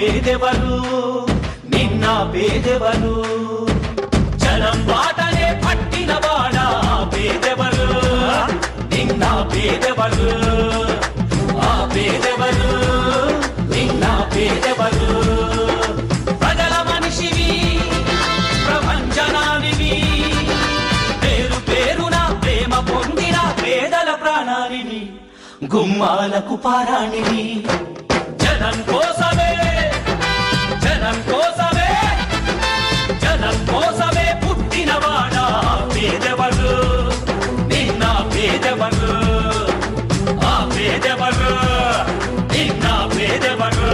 పేదెవరు నిన్న పేదెవరు జనం బాటనే పట్టిన వాడా పేదెవరు నిన్న పేదెవరు ఆ పేదెవరు నిన్న పేదెవరు ప్రజల మనిషివి ప్రపంచనానివి పేరు పేరున ప్రేమ పొందిన పేదల ప్రాణానివి గుమ్మాలకు పారాణివి జనం కోసమే జనం కోసమే జనం కోసమే పుట్టినవాడా పేదెవరు నిన్న పేదెవరు ఆ పేదెవరు నిన్న పేదెవరు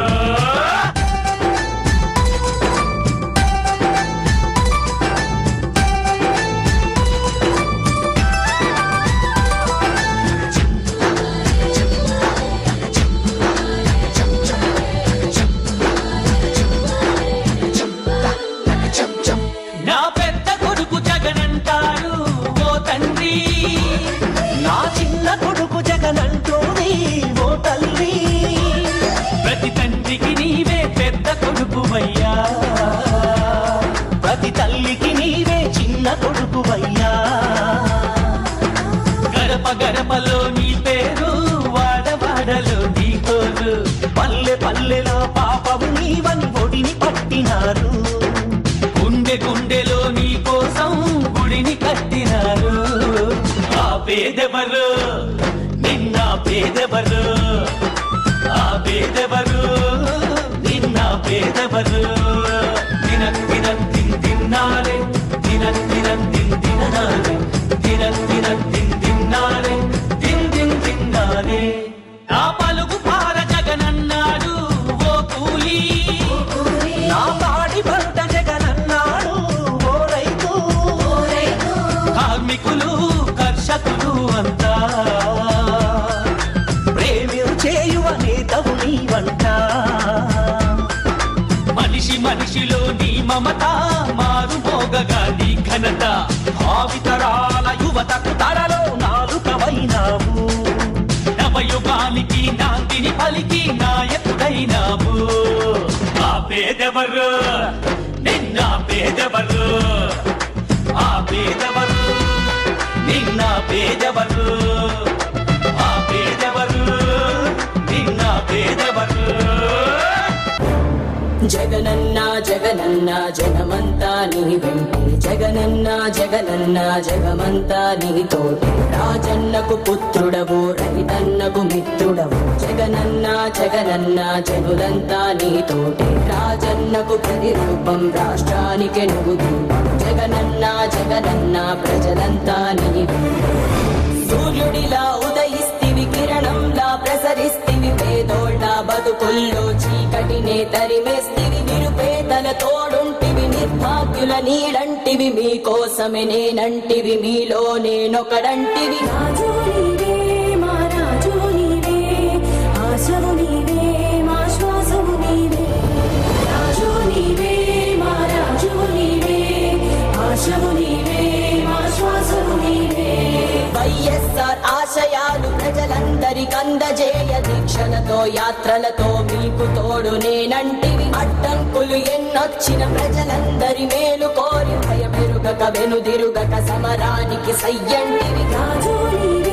ప్రతి తల్లికి నీవే చిన్న కొడుకువయ్యా గడప గడపలో నీ పేరు వాడవాడలో నీ కోరు పల్లె పల్లెలో పాపము నీవని ఒడిని పట్టినారు గుండె గుండెలో నీ కోసం గుడిని కట్టినారు ఆ పేదెవరు నిన్న పేదెవరు ఆ పేదెవరు నిన్న పేదెవరు దినం దినం తిన్నారే దినం దినం తిన్నారే దినం దినం తిన్నారే తిన్నారే నా పలుకు పార జగనన్నాడు ఓ కూలి నా పాడి పంట జగనన్నాడు ఓ రైతు కార్మికులు కర్షకులు అంతా చేయువ నేతవు నీవంట మనిషి మనిషిలో నీ మమత మారు మోగగా నీ ఘనత భావితరాల యువతకు తరలో నాలుకవైనావు నవయుగానికి నాందిని పలికి నాయకుడైనావు ఆ పేదెవరు నిన్న పేదెవరు ఆ పేదెవరు నిన్న పేదెవరు ఆ పేదెవరు నిన్న పేదెవరు జగనన్న జగనన్న జగమంతా నీ వెంటే జగనన్న జగనన్న జగమంతా నీ తోటి రాజన్నకు పుత్రుడవు రైతన్నకు మిత్రుడవు జగనన్న జగనన్న జనులంతా నీ తోటి రాజన్నకు ప్రతిరూపం రాష్ట్రానికి నువ్వు జగనన్న జగనన్న ప్రజలంతా నీ వెంటే సూర్యుడిలా ఉదయిస్తివి కిరణంలా ప్రసరిస్తివి పేదోళ్ళ బతుకుల్లో చీకటినే తరిమేస్తివి నిరుపేదల తోడుంటివి నిర్భాగ్యుల నీడంటివి మీకోసమే నేనంటివి మీలో నేనొకడంటివి రాజు నీవే మా రాజు నీవే ఆశవు నీవే మా శ్వాసవు నీవే రాజు నీవే మా రాజు నీవే ఆశవు నీవే మా శ్వాసవు నీవే వైఎస్ఆర్ ఆశయాలు ప్రజలందరికందజేయ దీక్షలతో యాత్రలతో మీకు తోడు నేనంటివి అడ్డంకులు ఎన్నొచ్చిన ప్రజలందరి మేలు కోరి భయమెరుగక వెనుదిరుగక సమరానికి సయ్యంటివి రాజు నీవే